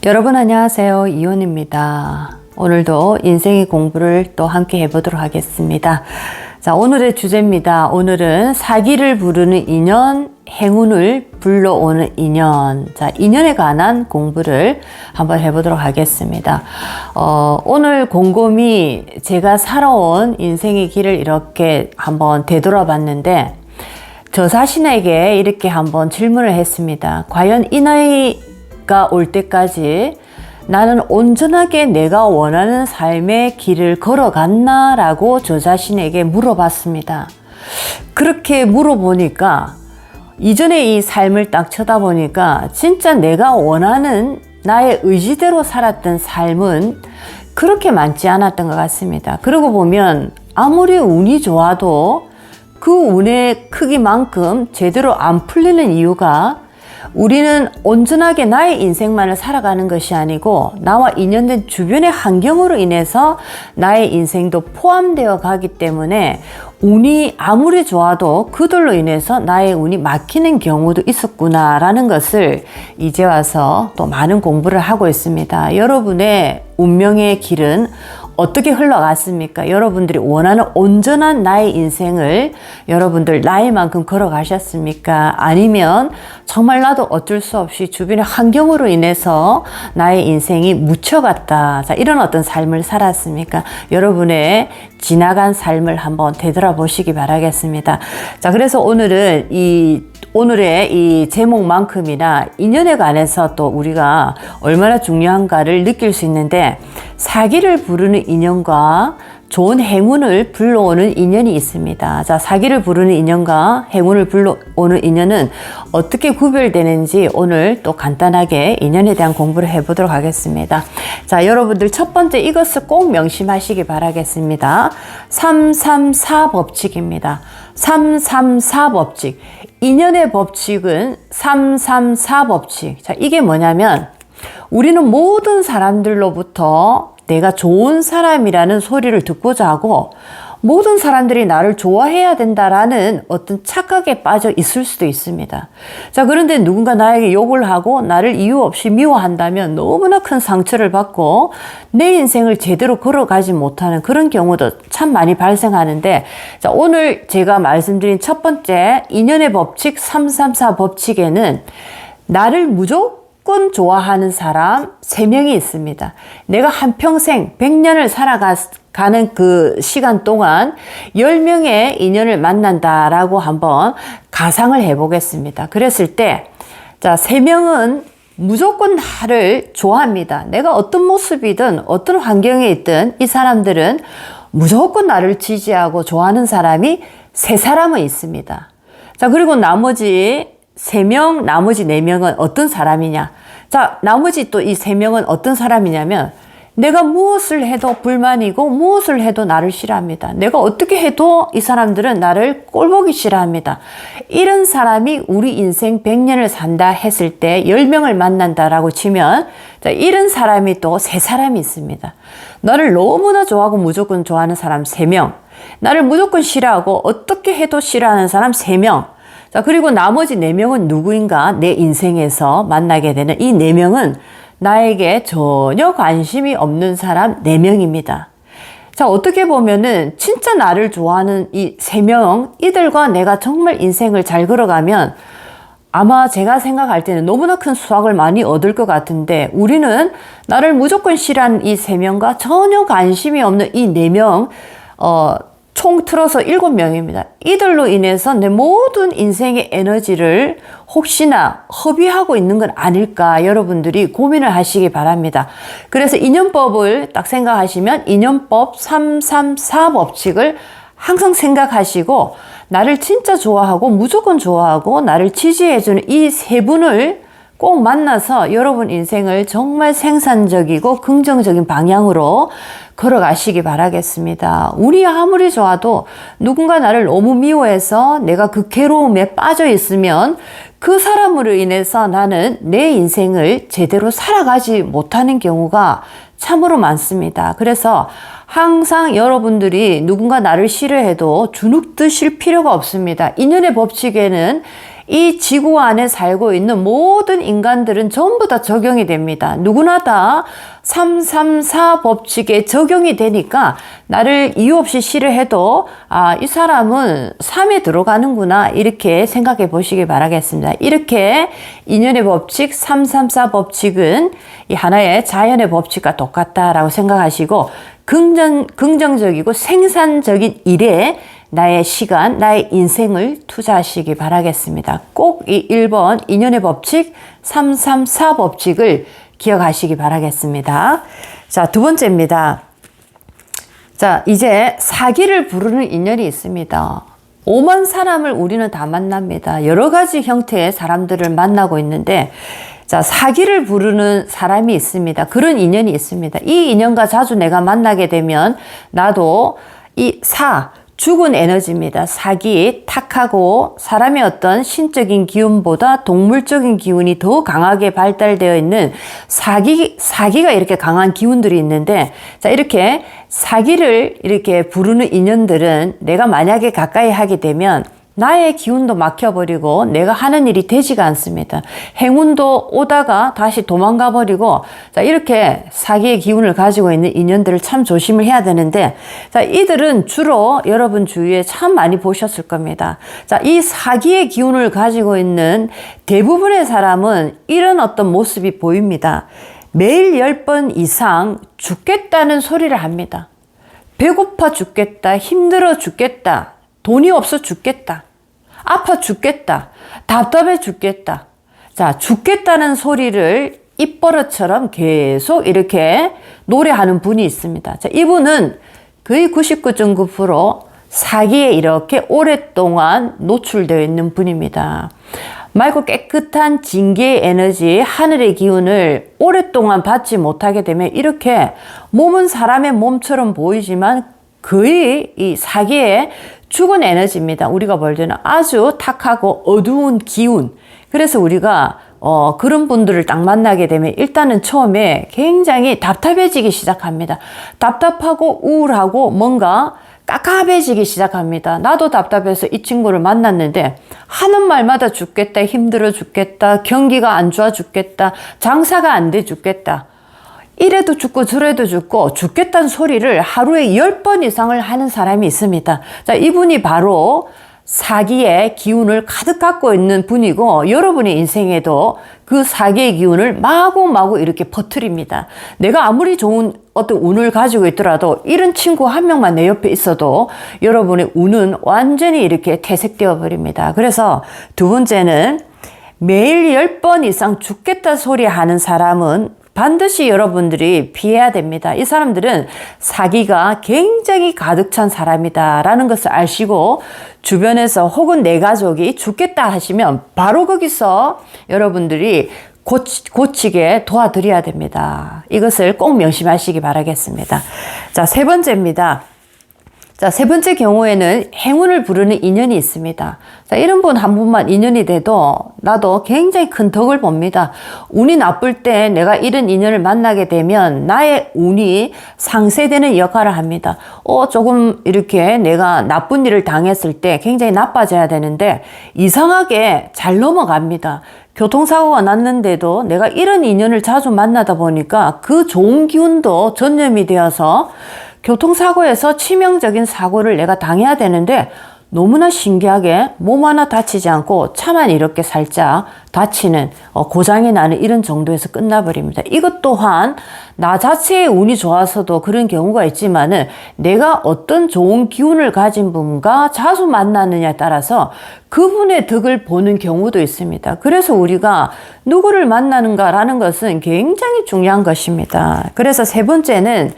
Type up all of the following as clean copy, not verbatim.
여러분 안녕하세요. 이혼입니다. 오늘도 인생의 공부를 또 함께 해보도록 하겠습니다. 자, 오늘의 주제입니다. 오늘은 사기를 부르는 인연, 행운을 불러오는 인연. 자, 인연에 관한 공부를 한번 해보도록 하겠습니다. 오늘 곰곰이 제가 살아온 인생의 길을 이렇게 한번 되돌아봤는데 저 자신에게 이렇게 한번 질문을 했습니다. 과연 이 나이가 올 때까지 나는 온전하게 내가 원하는 삶의 길을 걸어갔나? 라고 저 자신에게 물어봤습니다. 그렇게 물어보니까 이전에 이 삶을 딱 쳐다보니까 진짜 내가 원하는 나의 의지대로 살았던 삶은 그렇게 많지 않았던 것 같습니다. 그러고 보면 아무리 운이 좋아도 그 운의 크기만큼 제대로 안 풀리는 이유가 우리는 온전하게 나의 인생만을 살아가는 것이 아니고 나와 인연된 주변의 환경으로 인해서 나의 인생도 포함되어 가기 때문에 운이 아무리 좋아도 그들로 인해서 나의 운이 막히는 경우도 있었구나라는 것을 이제 와서 또 많은 공부를 하고 있습니다. 여러분의 운명의 길은 어떻게 흘러갔습니까? 여러분들이 원하는 온전한 나의 인생을 여러분들 나이만큼 걸어가셨습니까? 아니면 정말 나도 어쩔 수 없이 주변의 환경으로 인해서 나의 인생이 묻혀갔다. 자, 이런 어떤 삶을 살았습니까? 여러분의 지나간 삶을 한번 되돌아보시기 바라겠습니다. 자, 그래서 오늘은 오늘의 이 제목만큼이나 인연에 관해서 또 우리가 얼마나 중요한가를 느낄 수 있는데 사기를 부르는 인연과 좋은 행운을 불러오는 인연이 있습니다. 자, 사기를 부르는 인연과 행운을 불러오는 인연은 어떻게 구별되는지 오늘 또 간단하게 인연에 대한 공부를 해보도록 하겠습니다. 자, 여러분들 첫 번째 이것을 꼭 명심하시기 바라겠습니다. 334 법칙입니다. 334 법칙. 인연의 법칙은 334 법칙. 자, 이게 뭐냐면 우리는 모든 사람들로부터 내가 좋은 사람이라는 소리를 듣고자 하고 모든 사람들이 나를 좋아해야 된다라는 어떤 착각에 빠져 있을 수도 있습니다. 자, 그런데 누군가 나에게 욕을 하고 나를 이유 없이 미워한다면 너무나 큰 상처를 받고 내 인생을 제대로 걸어가지 못하는 그런 경우도 참 많이 발생하는데, 자, 오늘 제가 말씀드린 첫 번째 인연의 법칙 334 법칙에는 나를 무조건 좋아하는 사람 3명이 있습니다. 내가 한평생 100년을 살아가는 그 시간 동안 10명의 인연을 만난다라고 한번 가상을 해보겠습니다. 그랬을 때, 자, 3명은 무조건 나를 좋아합니다. 내가 어떤 모습이든 어떤 환경에 있든 이 사람들은 무조건 나를 지지하고 좋아하는 사람이 3사람은 있습니다. 자, 그리고 나머지 3명, 나머지 4명은 어떤 사람이냐? 자, 나머지 또 이 3명은 어떤 사람이냐면 내가 무엇을 해도 불만이고 무엇을 해도 나를 싫어합니다. 내가 어떻게 해도 이 사람들은 나를 꼴보기 싫어합니다. 이런 사람이 우리 인생 100년을 산다 했을 때 10명을 만난다라고 치면, 자, 이런 사람이 또 3사람이 있습니다. 나를 너무나 좋아하고 무조건 좋아하는 사람 3명, 나를 무조건 싫어하고 어떻게 해도 싫어하는 사람 3명, 자, 그리고 나머지 4명은 누구인가? 내 인생에서 만나게 되는 이 4명은 나에게 전혀 관심이 없는 사람 4명입니다. 자, 어떻게 보면은 진짜 나를 좋아하는 이 3명, 이들과 내가 정말 인생을 잘 걸어가면 아마 제가 생각할 때는 너무나 큰 수확을 많이 얻을 것 같은데, 우리는 나를 무조건 싫어하는 이 3명과 전혀 관심이 없는 이 4명, 총 틀어서 7명입니다. 이들로 인해서 내 모든 인생의 에너지를 혹시나 허비하고 있는 건 아닐까 여러분들이 고민을 하시기 바랍니다. 그래서 인연법을 딱 생각하시면 인연법 334 법칙을 항상 생각하시고 나를 진짜 좋아하고 무조건 좋아하고 나를 지지해주는 이 세 분을 꼭 만나서 여러분 인생을 정말 생산적이고 긍정적인 방향으로 걸어가시기 바라겠습니다. 운이 아무리 좋아도 누군가 나를 너무 미워해서 내가 그 괴로움에 빠져 있으면 그 사람으로 인해서 나는 내 인생을 제대로 살아가지 못하는 경우가 참으로 많습니다. 그래서 항상 여러분들이 누군가 나를 싫어해도 주눅 드실 필요가 없습니다. 인연의 법칙에는 이 지구 안에 살고 있는 모든 인간들은 전부 다 적용이 됩니다. 누구나 다 334 법칙에 적용이 되니까 나를 이유 없이 싫어해도 이 사람은 3에 들어가는구나 이렇게 생각해 보시기 바라겠습니다. 이렇게 인연의 법칙 334 법칙은 이 하나의 자연의 법칙과 똑같다라고 생각하시고 긍정적이고 생산적인 일에 나의 시간, 나의 인생을 투자하시기 바라겠습니다. 꼭 이 1번 인연의 법칙 334 법칙을 기억하시기 바라겠습니다. 자, 두 번째입니다. 자, 이제 사기를 부르는 인연이 있습니다. 오만 사람을 우리는 다 만납니다. 여러 가지 형태의 사람들을 만나고 있는데 자, 사기를 부르는 사람이 있습니다. 그런 인연이 있습니다. 이 인연과 자주 내가 만나게 되면 나도 이 죽은 에너지입니다. 사기, 탁하고 사람의 어떤 신적인 기운보다 동물적인 기운이 더 강하게 발달되어 있는 사기가 이렇게 강한 기운들이 있는데, 자, 이렇게 사기를 이렇게 부르는 인연들은 내가 만약에 가까이 하게 되면 나의 기운도 막혀버리고 내가 하는 일이 되지가 않습니다. 행운도 오다가 다시 도망가 버리고, 자, 이렇게 사기의 기운을 가지고 있는 인연들을 참 조심을 해야 되는데, 자, 이들은 주로 여러분 주위에 참 많이 보셨을 겁니다. 자, 이 사기의 기운을 가지고 있는 대부분의 사람은 이런 어떤 모습이 보입니다. 매일 10번 이상 죽겠다는 소리를 합니다. 배고파 죽겠다, 힘들어 죽겠다, 돈이 없어 죽겠다, 아파 죽겠다, 답답해 죽겠다. 자, 죽겠다는 소리를 입버릇처럼 계속 이렇게 노래하는 분이 있습니다. 자, 이분은 거의 99.9% 사기에 이렇게 오랫동안 노출되어 있는 분입니다. 맑고 깨끗한 진계의 에너지, 하늘의 기운을 오랫동안 받지 못하게 되면 이렇게 몸은 사람의 몸처럼 보이지만 거의 이 사기의 죽은 에너지입니다. 우리가 볼 때는 아주 탁하고 어두운 기운. 그래서 우리가 그런 분들을 딱 만나게 되면 일단은 처음에 굉장히 답답해지기 시작합니다. 답답하고 우울하고 뭔가 깝깝해지기 시작합니다. 나도 답답해서 이 친구를 만났는데 하는 말마다 죽겠다, 힘들어 죽겠다, 경기가 안 좋아 죽겠다, 장사가 안 돼 죽겠다. 이래도 죽고 저래도 죽고 죽겠다는 소리를 하루에 10번 이상을 하는 사람이 있습니다. 자, 이분이 바로 사기의 기운을 가득 갖고 있는 분이고 여러분의 인생에도 그 사기의 기운을 마구마구 이렇게 퍼뜨립니다. 내가 아무리 좋은 어떤 운을 가지고 있더라도 이런 친구 한 명만 내 옆에 있어도 여러분의 운은 완전히 이렇게 퇴색되어 버립니다. 그래서 두 번째는 매일 10번 이상 죽겠다 소리 하는 사람은 반드시 여러분들이 피해야 됩니다. 이 사람들은 사기가 굉장히 가득 찬 사람이다라는 것을 아시고 주변에서 혹은 내 가족이 죽겠다 하시면 바로 거기서 여러분들이 고치게 도와드려야 됩니다. 이것을 꼭 명심하시기 바라겠습니다. 자, 세 번째입니다. 자, 세 번째 경우에는 행운을 부르는 인연이 있습니다. 자, 이런 분 한 분만 인연이 돼도 나도 굉장히 큰 덕을 봅니다. 운이 나쁠 때 내가 이런 인연을 만나게 되면 나의 운이 상쇄되는 역할을 합니다. 조금 이렇게 내가 나쁜 일을 당했을 때 굉장히 나빠져야 되는데 이상하게 잘 넘어갑니다. 교통사고가 났는데도 내가 이런 인연을 자주 만나다 보니까 그 좋은 기운도 전염이 되어서 교통사고에서 치명적인 사고를 내가 당해야 되는데 너무나 신기하게 몸 하나 다치지 않고 차만 이렇게 살짝 다치는 고장이 나는 이런 정도에서 끝나버립니다. 이것 또한 나 자체의 운이 좋아서도 그런 경우가 있지만은 내가 어떤 좋은 기운을 가진 분과 자주 만나느냐에 따라서 그분의 덕을 보는 경우도 있습니다. 그래서 우리가 누구를 만나는가라는 것은 굉장히 중요한 것입니다. 그래서 세 번째는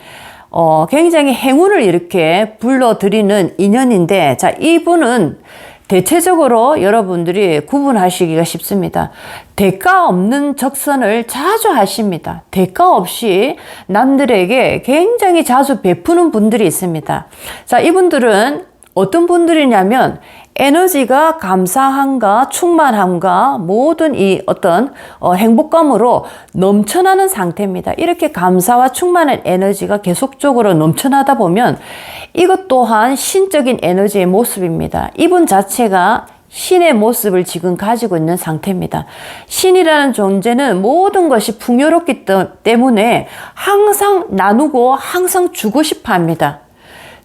굉장히 행운을 이렇게 불러들이는 인연인데, 자, 이분은 대체적으로 여러분들이 구분하시기가 쉽습니다. 대가 없는 적선을 자주 하십니다. 대가 없이 남들에게 굉장히 자주 베푸는 분들이 있습니다. 자, 이분들은 어떤 분들이냐면 에너지가 감사함과 충만함과 모든 이 어떤 행복감으로 넘쳐나는 상태입니다. 이렇게 감사와 충만한 에너지가 계속적으로 넘쳐나다 보면 이것 또한 신적인 에너지의 모습입니다. 이분 자체가 신의 모습을 지금 가지고 있는 상태입니다. 신이라는 존재는 모든 것이 풍요롭기 때문에 항상 나누고 항상 주고 싶어 합니다.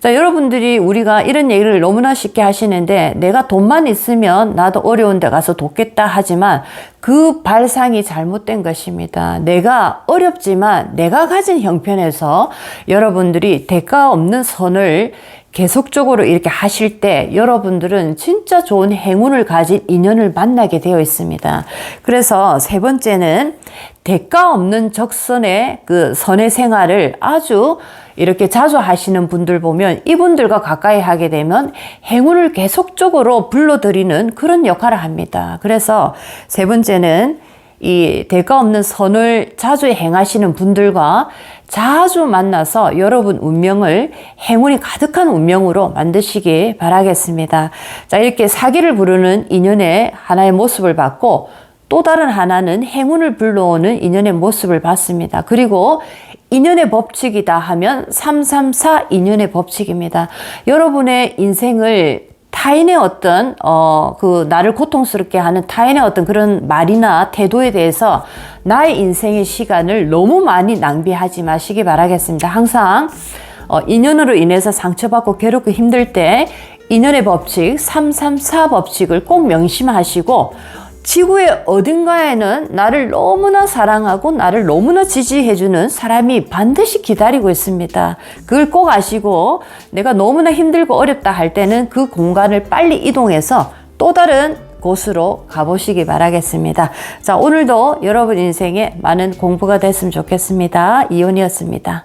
자, 여러분들이 우리가 이런 얘기를 너무나 쉽게 하시는데 내가 돈만 있으면 나도 어려운 데 가서 돕겠다 하지만 그 발상이 잘못된 것입니다. 내가 어렵지만 내가 가진 형편에서 여러분들이 대가 없는 선을 계속적으로 이렇게 하실 때 여러분들은 진짜 좋은 행운을 가진 인연을 만나게 되어 있습니다. 그래서 세 번째는 대가 없는 적선의 그 선의 생활을 아주 이렇게 자주 하시는 분들 보면 이분들과 가까이 하게 되면 행운을 계속적으로 불러들이는 그런 역할을 합니다. 그래서 세 번째는 이 대가 없는 선을 자주 행하시는 분들과 자주 만나서 여러분 운명을 행운이 가득한 운명으로 만드시기 바라겠습니다. 자, 이렇게 사기를 부르는 인연의 하나의 모습을 봤고 또 다른 하나는 행운을 불러오는 인연의 모습을 봤습니다. 그리고 인연의 법칙이다 하면 334 인연의 법칙입니다. 여러분의 인생을 타인의 어떤 그 나를 고통스럽게 하는 타인의 어떤 그런 말이나 태도에 대해서 나의 인생의 시간을 너무 많이 낭비하지 마시기 바라겠습니다. 항상 인연으로 인해서 상처받고 괴롭고 힘들 때 인연의 법칙 334 법칙을 꼭 명심하시고 지구의 어딘가에는 나를 너무나 사랑하고 나를 너무나 지지해주는 사람이 반드시 기다리고 있습니다. 그걸 꼭 아시고 내가 너무나 힘들고 어렵다 할 때는 그 공간을 빨리 이동해서 또 다른 곳으로 가보시기 바라겠습니다. 자, 오늘도 여러분 인생에 많은 공부가 됐으면 좋겠습니다. 이온이었습니다.